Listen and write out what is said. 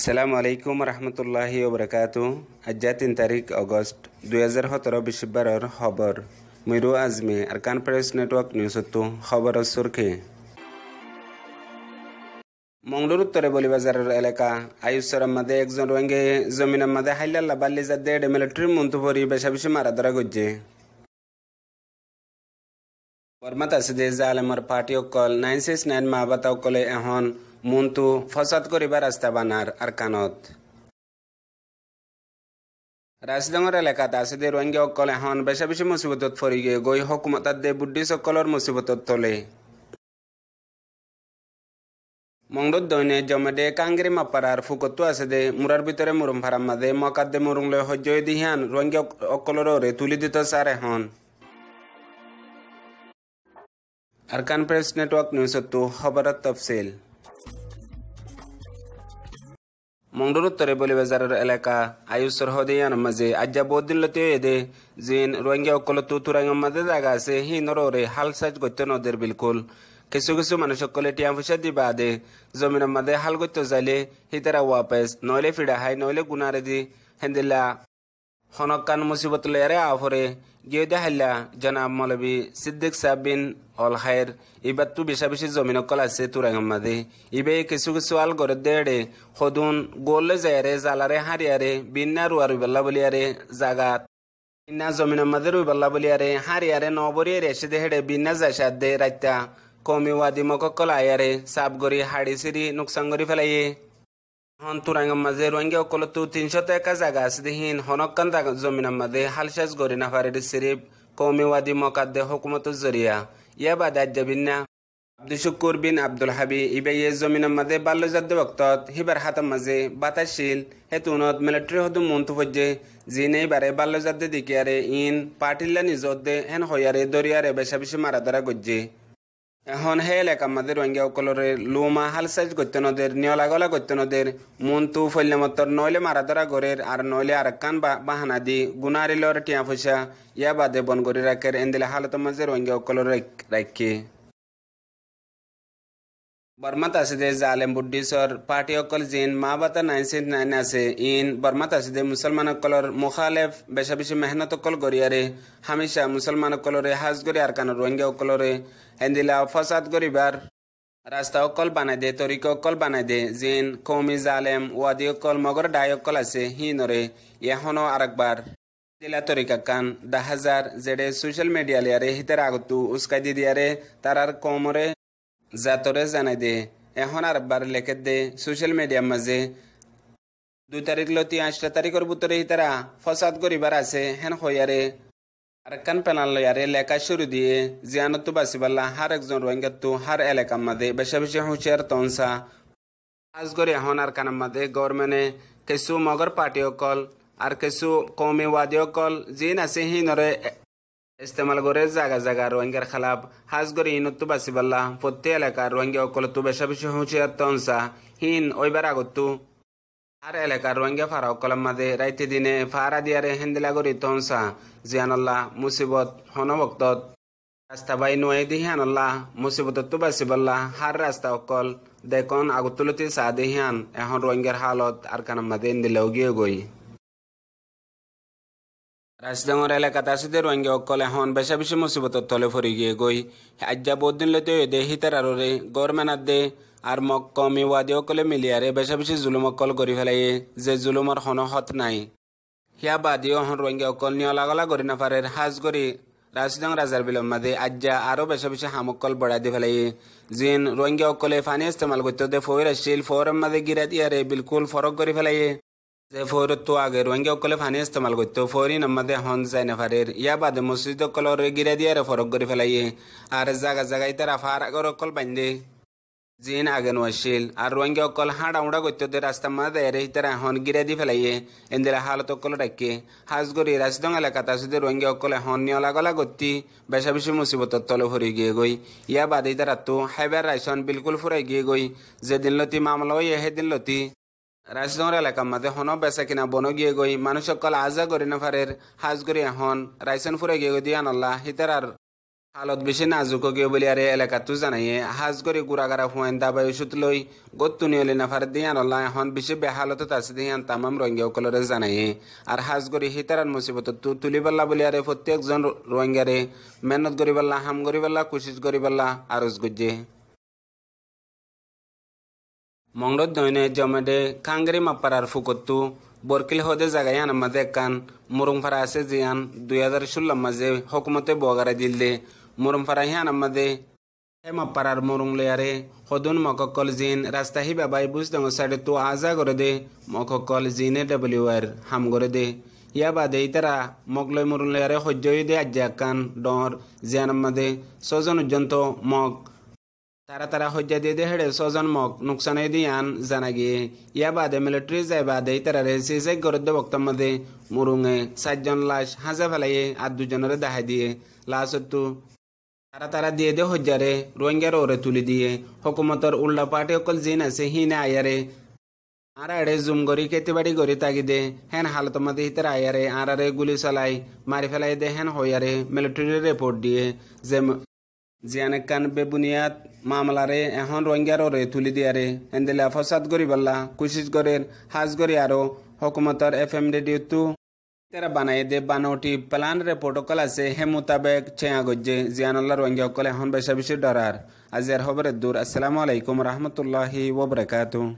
আসসালামু আলাইকুম রহমতুল্লাহি ওবরাকাতু। আজ 3 তারিখ আগস্ট 2017 বৃহস্পতিবার খবর Miru Azmi Arakan Press Network News খবর সুরখি মংলুর উত্তরে বলিবাজারের এলাকা আয়ুসের মধ্যে একজন রোহিঙ্গে জমিনের মধ্যে হাইলাল্লা বাল্লি যাদের মিলিটারি মন্তপরি বেশা বেশি মারা ধরা গজ্জে বর্মাত আছে যে জালেমর পার্টি অকল 969 মাহবাতা অকলে এখন মন্তু ফসাদ করিবার রাস্তা বানার আর কানত রাজডাঙ্গর এলাকাত আছে যে রোহিঙ্গা অকল এখন বেশা বেশি মুসিবতত ফরিগে গই হকুমতার দে বুদ্ধি সকলর মুসিবতত তলে মংডুর দৈনে জমেদে কাঙ্গিরি মাপারার ফুকতো আছে দে মুরার ভিতরে মুরুম ভাড়ার মাঝে মকার দে মুরুং লয় হজ্জয় দিহান রোহিঙ্গা অকলরে তুলি দিত সার এখন আরকান প্রেস নেটওয়ার্ক নিউজ খবরের তফসিল মংডুর উত্তরে বলিবাজারের এলাকা আয়ুসর হদিয়ান মাঝে আজ্জা বহুদিন লতে এদে জিন রোহিঙ্গা অকল তুরাঙ্গের মাঝে জায়গা আছে হি নরে হাল সাজ গত্য নদের বিলকুল কিছু কিছু মানুষ সকলে টিয়া পয়সা দিবা দে জমিনের মাঝে হাল গত্য যাইলে হিতারা ওয়াপেস নইলে ফিডা হাই নইলে গুনারে দি হেন্দিল্লা হনকান মুসিবত লেয়ারে আফরে গিয়ে দেখাইলা জনাব মৌলবী সিদ্দিক সাহেব বিন অল খায়ের এবার তো বেশা বেশি জমিন অকল আছে তুরাঙ্গের মাঝে ইবে কিছু কিছু আল করে দেড়ে সদুন গোলে যায়ারে জালারে হারিয়ারে বিন্না রুয়া রুইবাল্লা বলিয়ারে জাগাত বিন্না জমিনের মাঝে রুইবাল্লা বলিয়ারে হারিয়ারে নবরিয়ারে এসে দে হেডে বিন্না যাইসাদ দে রাইতা কমি ওয়াদি মকল আয়ারে সাপ গড়ি হাড়ি সিরি নুকসান গড়ি ফেলাইয়ে হন তুরাঙ্গের মাঝে রোহিঙ্গা অকল তো 300 একা জায়গা আছে দেহিন হনকান জমিনের মাঝে হালসাজ গড়ি না পারে সিরিফ কমি ওয়াদি মকাদ্দে হুকুমতের জরিয়া ইয়া বাদ আজ্জাবিন্না আব্দুল শুকুর বিন আব্দুল হাবি ইবে জমিনের মাঝে বাল্যজাদ্দ বক্তত হিবার হাতের মাঝে বাতাসিল হেতুনত মিলিটারি হদু মন্তু ফজ্জে জিনে বারে বাল্যজাদ্দে দিকিয়ারে ইন পাটিল্লা নিজত দে হেন হইয়ারে দরিয়ারে বেশা বেশি মারা ধরা গজ্জে এখন হে এলাকা আমাদের রোহিঙ্গা অকলরে লুমা হালসাইজ করতে নদের নিয়লাগলা করতে নদের মন্তু ফল্যমতর নইলে মারা ধরা গরের আর নইলে আর কান বাহানা দি গুনারিলর টিয়া পয়সা ইয়া বাদে বন করে রাখের এন্দিলে হালত মাঝে রোহিঙ্গা অকলর রাখে বর্মাত আছে যে জালেম বুদ্ধিসর পার্টি অকল জিন মা বাতা 969 আছে ইন বর্মাত আছে যে মুসলমান অকলর মুখালেফ বেশা বেশি মেহনত অকল গরিয়ারে হামেশা মুসলমান অকলরে হাজ গরি আর কান রোহিঙ্গা অকলরে হেন্দিলা ফসাদ গরিবার রাস্তা অকল বানাই দে তরিকা অকল বানাই দে জিন কৌমি জালেম ওয়াদি অকল মগর ডাই অকল আছে হি নরে এখনো আরেকবার দিলা তরিকা কান 10,000 যেডে সোশ্যাল মিডিয়া লিয়ারে হিতার আগতু উস্কাই দি দিয়ারে তারার কমরে জাতরে জানাই দে এখন আরেকবার লেখে দে সোশ্যাল মিডিয়ার মাঝে 2 তারিখ লতি 8 তারিখের ভিতরে তারা ফসাদ করিবার আছে হেন হইয়ারে আর কান পেনাল লয়ারে লেখা শুরু দিয়ে জিয়ানত বাসিবাল্লা হার একজন রোহিঙ্গা তো হার এলাকার মাঝে বেশা বেশি হুঁশিয়ার তনসা আজ করে এখন আর কানের মাঝে গভর্নমেন্টে কিছু মগর পার্টি অকল আর কিছু কৌমি ওয়াদি অকল জিন আছে হি নরে ইস্তেমাল করে জায়গা জায়গা রোহিঙ্গার খালাপ হাজ করে ইনতো বাসিবাল্লা প্রত্যেক এলাকার রোহিঙ্গা অকল তো বেশা বেশি হুঁশিয়ার তনসা হিন ওইবার আগতো আর এলাকার রোহিঙ্গা ফারা অকলের মাঝে রাইতে দিনে ফারা দিয়ারে হেন্দিলা করি তনসা জিয়ানল্লাহ মুসিবত হনবক্তত রাস্তা বাই নয় দিহিয়ানল্লাহ মুসিবত তো বাসিবাল্লা হার রাস্তা অকল দেখুন আগতুলতি চা দিহিয়ান এখন রোহিঙ্গার হালত আর কানার মাঝে এন্দিলেও গিয়ে গই রাজডাঙ্গর এলাকাত আছে যে রোহিঙ্গা অকল এখন বেশা বেশি মুসিবতর তলে ফরি গিয়ে গই আজ্জা বহুত দিন লইতে দে হিতার আরে গভর্নমেন্ট দে আর কমি ওয়াদি অকলে মিলিয়ারে বেশা বেশি জুলুম অকল করি ফেলাই যে জুলুমর হত নাই হিয়া বাদিও হন রোহিঙ্গা অকল নিয়লাগলা করি না পারে হাজ করি রাজডাং রাজার বিলম মাঝে আজ্জা আরো বেশা বেশি হামকল বড়াই দি ফেলাই জিন রোহিঙ্গা অকলে ফানি ইস্তেমাল করতে দে ফোর আসছিল ফোরের মাঝে গিরা দিয়ারে বিলকুল ফরক করি ফেলাই যে ফোর তো আগে রোহিঙ্গা অকলে ফানি ইস্তেমাল করতো ফোরই নামাদে হন যাই না পারে ইয়া বাদে মসজিদ অকলর গিরা দিয়ারে ফরক করে ফেলাই আর জায়গা জায়গায় তারা ফার আগর অকল বান্ধে জিন আগে নছিল আর রোহিঙ্গা অকল হাঁড়া উড়া করতে দে রাস্তা মাঝে তারা এখন গিরা দি ফেলাইয়ে এন্দিরা হালত অকল রাখে হাজ করি রাজদং এলাকাত আছে যে রোহিঙ্গা অকল এখন নিয়লাগলা করতি বেশা বেশি মুসিবতর তলে ভরি গিয়ে গই ইয়া বাদে তারা তো হাইবার রাইসন বিলকুল ফুরাই গিয়ে গই যেদিন লতি মামলা হইয়ে সেদিন লতি রাজদংর এলাকার মাঝে হন বেচা কিনা বন গিয়ে গই মানুষ সকল আজা করি না ফারের হাজ করি এখন রাইসন ফুরাই গিয়ে গই দিয়া নল্লা হিতার আর হালত বেশি নাজুক গিয়ে বলি আরে এলাকাতো জানাইয়ে হাজ করে গুড়াগাড়া হুয়েন দাবাই ওষুধ লই গত্তুনি হলে নাফার দিয়ান আল্লাহ এখন বেশি বেহালতত আছে দিয়ান তামাম রোহিঙ্গা সকলরে জানাইয়ে আর হাজ করে হিতারান মুসিবত তুলি পাল্লা বলি আরে প্রত্যেকজন রোহিঙ্গারে মেহনত করি পাল্লা হাম করি পাল্লা কোশিশ করি পাল্লা আরজ গজ্জে মংরদ দইনে জমেদে কাঙ্গরি মাপ্পারার ফুকত্তু বরকিল হদে জায়গায় আমাদের কান মুরুংফারা আছে জিয়ান 2016 মাঝে হকুমতে বগারা দিলদে মুরুংফারা হিয়ান আমাদের হে মাপ্পারার মুরুং লেয়ারে হদুন মককল জিন রাস্তা হি বাবাই বুঝ দঙ্গ সাইডে তো আজা করে দে মককল জিনে WR হাম করে দে ইয়া বাদে ইতারা মগলই মুরুং লেয়ারে হজ্জই দে আজ্জা কান ডর জিয়ান আমাদের ছজন পর্যন্ত মগ তারা হজ্জা দিয়ে দে হেড়ে ছজন মগ নুকসানে দিয়ান জানা গিয়ে ইয়া বাদে মিলিটারি যায় বাদে তারা রেসে গরদ বক্তব্য মধ্যে মুরুঙে 4 জন লাশ হাজা ফেলাইয়ে আর 2 জনের দেখাই দিয়ে লাশত্তু তারা দিয়ে দে হজ্জারে রোহিঙ্গার ওরে তুলি দিয়ে হকুমতর উল্টা পার্টি অকল জিন আছে হিনে আয়ারে আর আড়ে জুম গড়ি খেতে বাড়ি গড়ি তাগি দে হেন হালত মধ্যে হিতার আয়ারে আরে গুলি চালাই মারি ফেলাই দে হেন হইয়ারে মিলিটারি রিপোর্ট দিয়ে যে জিয়ানে কান বেবুনিয়াদ মামলারে এখন রোহিঙ্গার ওরে তুলি দিয়ারে এন্দেলা ফসাদ গরি বললা কুশিস গরের হাজ গরি আরো হকুমতর FM রেডিওতু তেরা বানাই দে বানোটি প্লান রে প্রোটোকল আছে হে মোতাবেক চেয়া গজ্জে জিয়ানুল্লাহ রোহিঙ্গা কলে এখন বেশা বেশি ডরার আজের খবরের দূর। আসসালামু আলাইকুম রহমতুল্লাহি ওয়া বারাকাতুহু।